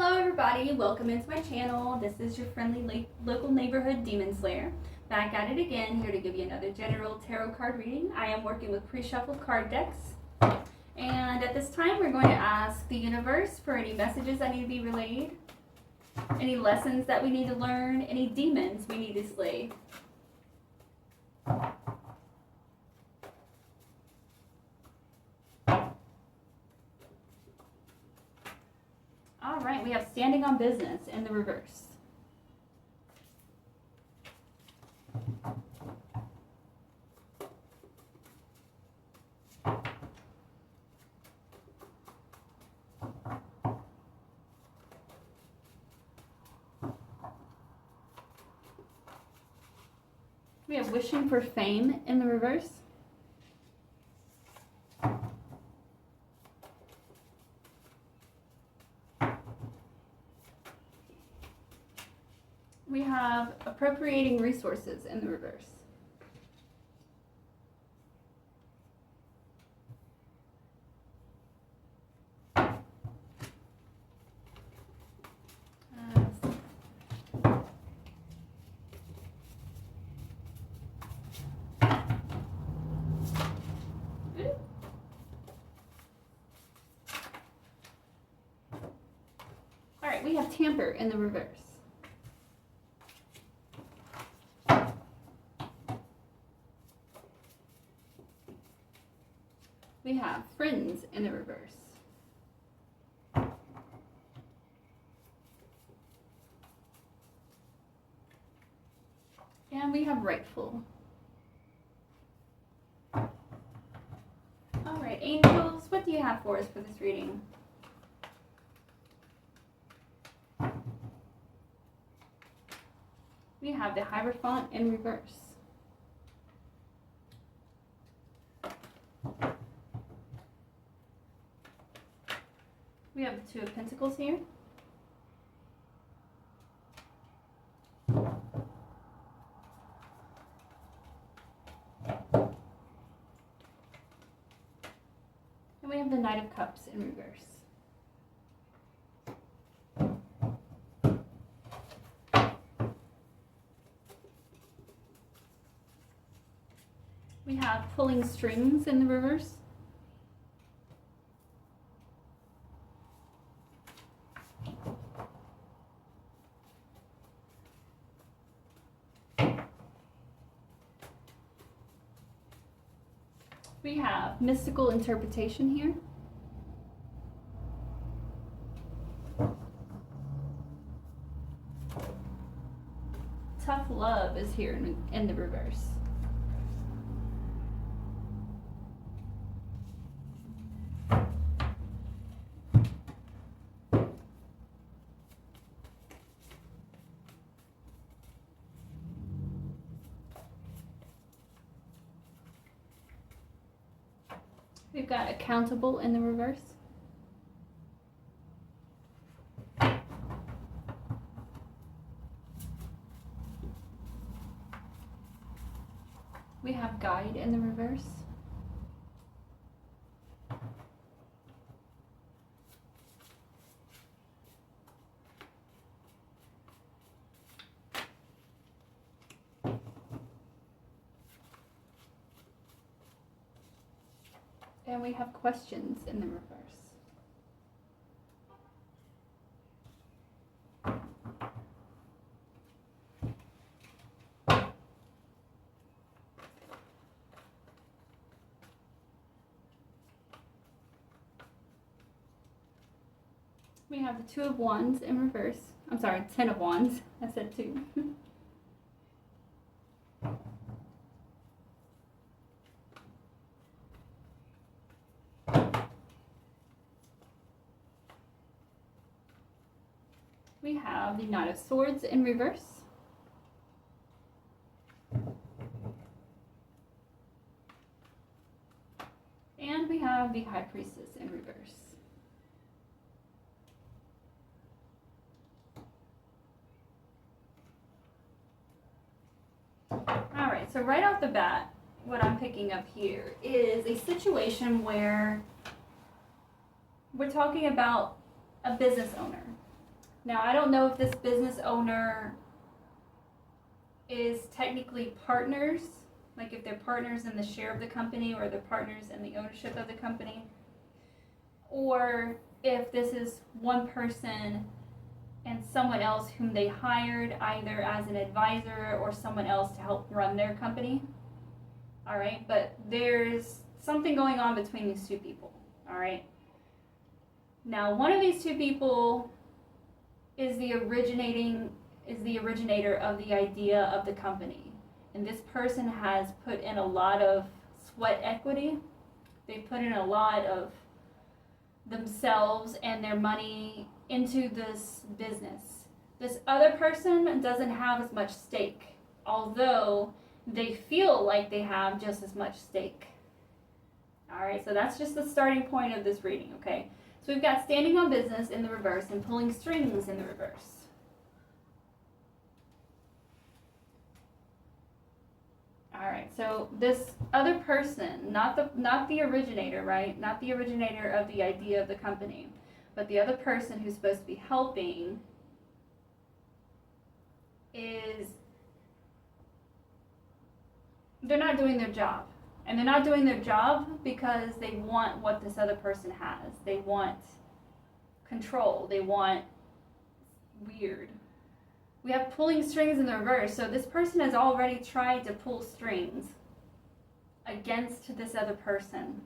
Hello everybody, welcome into my channel. This is your friendly local neighborhood demon slayer. Back at it again, here to give you another general tarot card reading. I am working with pre-shuffled card decks. And at this time, we're going to ask the universe for any messages that need to be relayed, any lessons that we need to learn, any demons we need to slay. All right, we have standing on business in the reverse. We have wishing for fame in the reverse. We have appropriating resources in the reverse. All right, we have tamper in the reverse. We have friends in the reverse. And we have rightful. All right, angels, what do you have for us for this reading? We have the Hierophant in reverse. We have the Two of Pentacles here. And we have the Knight of Cups in reverse. We have pulling strings in the reverse. We have mystical interpretation here. Tough love is here in the reverse. We've got accountable in the reverse. We have guide in the reverse. And we have questions in the reverse. We have the Two of Wands in reverse. I'm sorry, 10 of Wands. I said 2. We have the Knight of Swords in reverse. And we have the High Priestess in reverse. All right, so right off the bat, what I'm picking up here is a situation where we're talking about a business owner. Now, I don't know if this business owner is technically partners, like if they're partners in the share of the company or they're partners in the ownership of the company, or if this is one person and someone else whom they hired either as an advisor or someone else to help run their company. All right, but there's something going on between these two people. All right. Now, one of these two people is the originator of the idea of the company, and this person has put in a lot of sweat equity. They put in a lot of themselves and their money into this business. This other person doesn't have as much stake, although they feel like they have just as much stake. All right, so that's just the starting point of this reading, okay? So we've got standing on business in the reverse and pulling strings in the reverse. All right, so this other person, not the originator, right? Not the originator of the idea of the company, but the other person who's supposed to be helping they're not doing their job. And they're not doing their job because they want what this other person has. They want control. They want weird. We have pulling strings in the reverse. So this person has already tried to pull strings against this other person.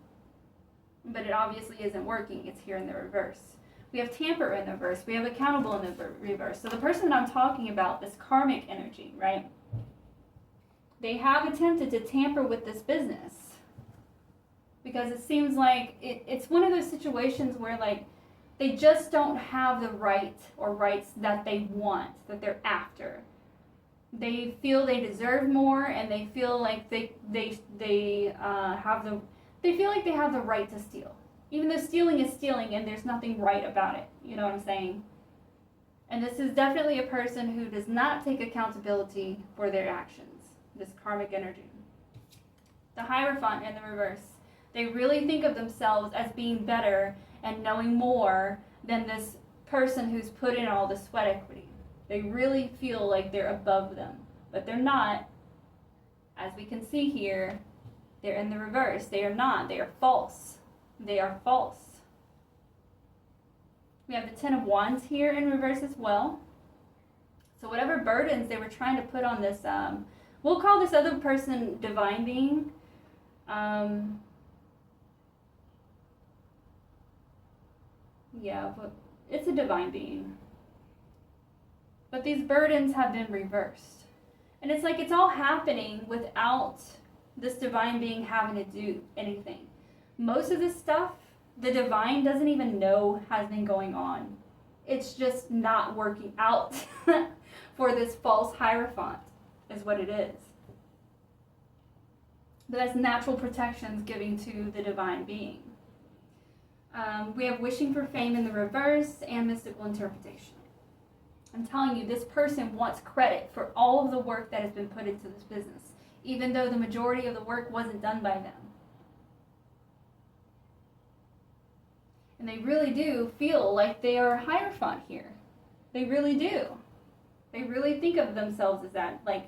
But it obviously isn't working. It's here in the reverse. We have tamper in the reverse. We have accountable in the reverse. So the person that I'm talking about, this karmic energy, right? They have attempted to tamper with this business because it seems like it's one of those situations where like they just don't have the right or rights that they want, that they're after. They feel they deserve more, and they feel like they have the right to steal, even though stealing is stealing and there's nothing right about it. You know what I'm saying? And this is definitely a person who does not take accountability for their actions. This karmic energy. The Hierophant in the reverse. They really think of themselves as being better and knowing more than this person who's put in all the sweat equity. They really feel like they're above them, but they're not. As we can see here, they're in the reverse. They are not. They are false. They are false. We have the Ten of Wands here in reverse as well. So whatever burdens they were trying to put on this, we'll call this other person divine being. Yeah, but it's a divine being. But these burdens have been reversed. And it's like it's all happening without this divine being having to do anything. Most of this stuff, the divine doesn't even know has been going on. It's just not working out for this false Hierophant, is what it is. But that's natural protections giving to the divine being. We have wishing for fame in the reverse and mystical interpretation. I'm telling you, this person wants credit for all of the work that has been put into this business, even though the majority of the work wasn't done by them. And they really do feel like they are a Hierophant here. They really do. They really think of themselves as that. Like,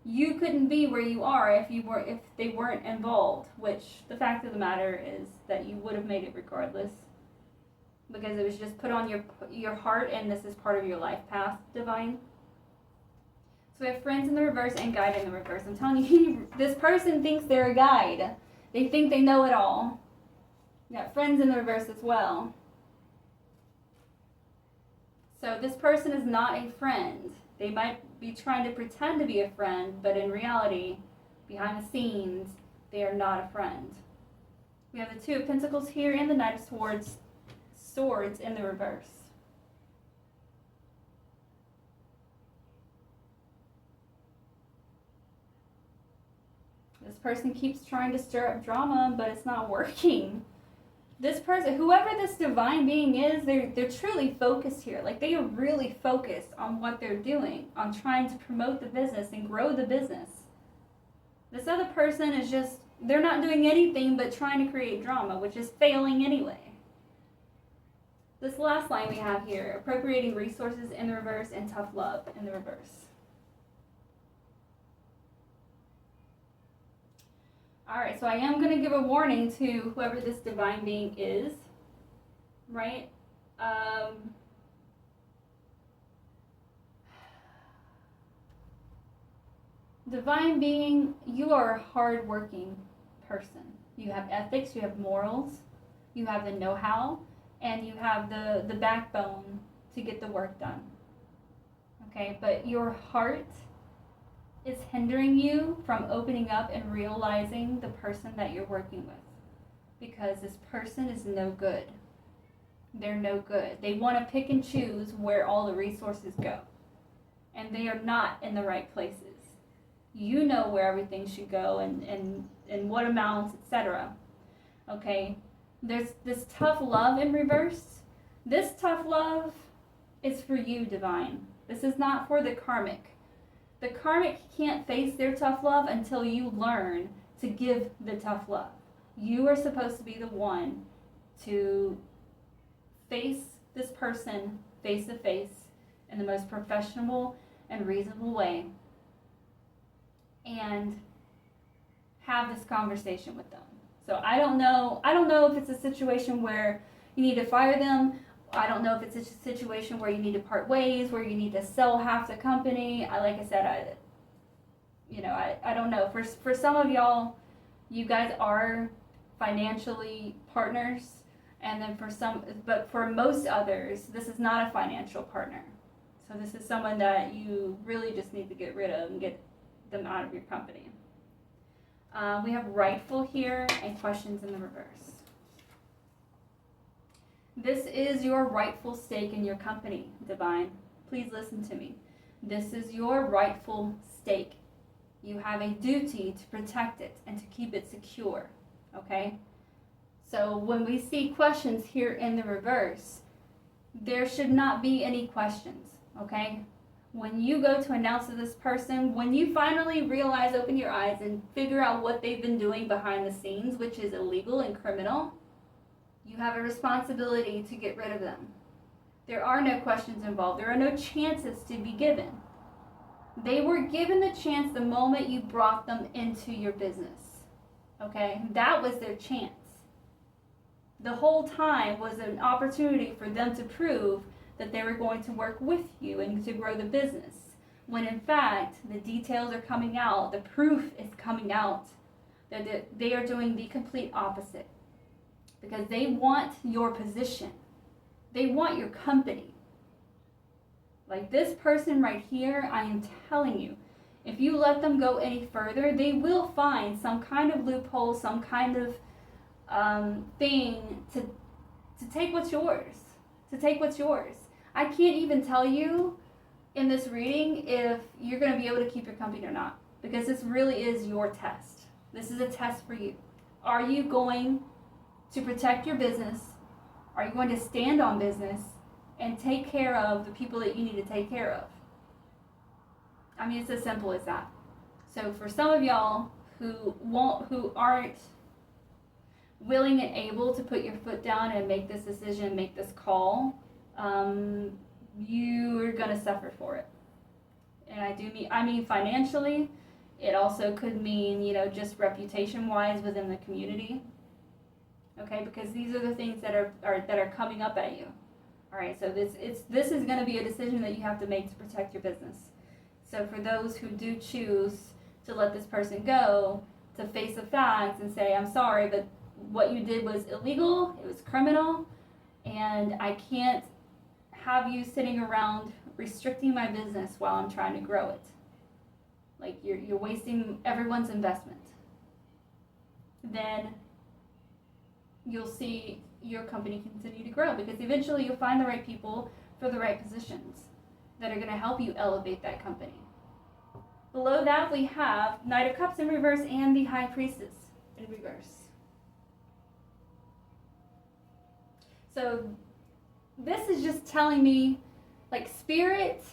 you couldn't be where you are if they weren't involved, which the fact of the matter is that you would have made it regardless, because it was just put on your heart, and this is part of your life path, divine. So we have friends in the reverse and guide in the reverse. I'm telling you, this person thinks they're a guide. They think they know it all. We got friends in the reverse as well. So this person is not a friend. They might be trying to pretend to be a friend, but in reality, behind the scenes, they are not a friend. We have the Two of Pentacles here and the Knight of Swords in the reverse. This person keeps trying to stir up drama, but it's not working. This person, whoever this divine being is, they're truly focused here. Like, they are really focused on what they're doing, on trying to promote the business and grow the business. This other person is just, they're not doing anything but trying to create drama, which is failing anyway. This last line we have here, appropriating resources in the reverse and tough love in the reverse. All right, so I am going to give a warning to whoever this divine being is, right? Divine being, you are a hard-working person. You have ethics, you have morals, you have the know-how, and you have the backbone to get the work done. Okay, but your heart is hindering you from opening up and realizing the person that you're working with, because this person is no good. They're no good. They want to pick and choose where all the resources go, and they are not in the right places. You know where everything should go and what amounts, etc. Okay, there's this tough love in reverse. This tough love is for you, divine. This is not for the karmic. The karmic can't face their tough love until you learn to give the tough love. You are supposed to be the one to face this person face to face in the most professional and reasonable way and have this conversation with them. So I don't know if it's a situation where you need to fire them. I don't know if it's a situation where you need to part ways, where you need to sell half the company. Like I said, I don't know. For some of y'all, you guys are financially partners, and then but for most others, this is not a financial partner. So this is someone that you really just need to get rid of and get them out of your company. We have rightful here and questions in the reverse. This is your rightful stake in your company, divine. Please listen to me. This is your rightful stake. You have a duty to protect it and to keep it secure, okay? So when we see questions here in the reverse, there should not be any questions, okay? When you go to announce to this person, when you finally realize, open your eyes and figure out what they've been doing behind the scenes, which is illegal and criminal, you have a responsibility to get rid of them. There are no questions involved. There are no chances to be given. They were given the chance the moment you brought them into your business. Okay? That was their chance. The whole time was an opportunity for them to prove that they were going to work with you and to grow the business. When in fact, the details are coming out, the proof is coming out that they are doing the complete opposite. Because they want your position. They want your company. Like this person right here, I am telling you, if you let them go any further, they will find some kind of loophole, some kind of thing to take what's yours. To take what's yours. I can't even tell you in this reading if you're going to be able to keep your company or not. Because this really is your test. This is a test for you. Are you going to protect your business? Are you going to stand on business and take care of the people that you need to take care of? I mean, it's as simple as that. So for some of y'all who aren't willing and able to put your foot down and make this decision, make this call, you're gonna suffer for it. And I mean financially. It also could mean, just reputation-wise within the community. Okay, because these are the things that are coming up at you. All right, so this is going to be a decision that you have to make to protect your business. So for those who do choose to let this person go, to face the facts and say, I'm sorry, but what you did was illegal, it was criminal, and I can't have you sitting around restricting my business while I'm trying to grow it. Like you're wasting everyone's investment. Then you'll see your company continue to grow, because eventually you'll find the right people for the right positions that are going to help you elevate that company. Below that, we have Knight of Cups in reverse and the High Priestess in reverse. So this is just telling me, like, Spirit,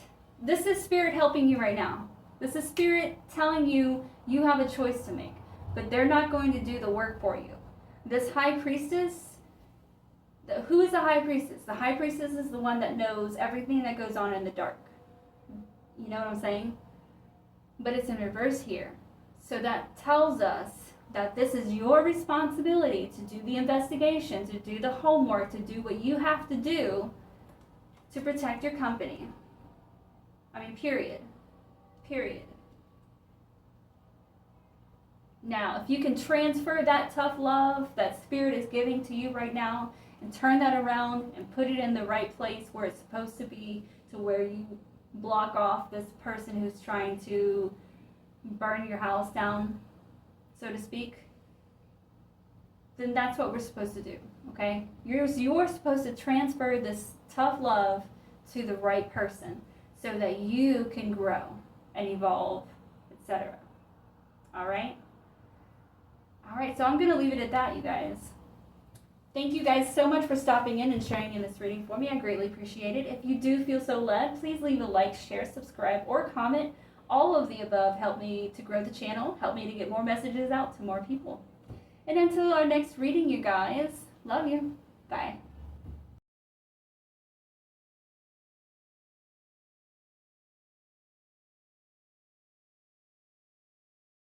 this is Spirit helping you right now. This is Spirit telling you you have a choice to make, but they're not going to do the work for you. This High Priestess, Who is the high priestess? The high priestess is the one that knows everything that goes on in the dark. You know what I'm saying? But it's in reverse here. So that tells us that this is your responsibility to do the investigation, to do the homework, to do what you have to do to protect your company. I mean, period. Period. Now, if you can transfer that tough love that Spirit is giving to you right now and turn that around and put it in the right place where it's supposed to be, to where you block off this person who's trying to burn your house down, so to speak, then that's what we're supposed to do, okay? You're supposed to transfer this tough love to the right person so that you can grow and evolve, etc. All right? All right, so I'm going to leave it at that, you guys. Thank you guys so much for stopping in and sharing in this reading for me. I greatly appreciate it. If you do feel so led, please leave a like, share, subscribe, or comment. All of the above help me to grow the channel, help me to get more messages out to more people. And until our next reading, you guys, love you. Bye.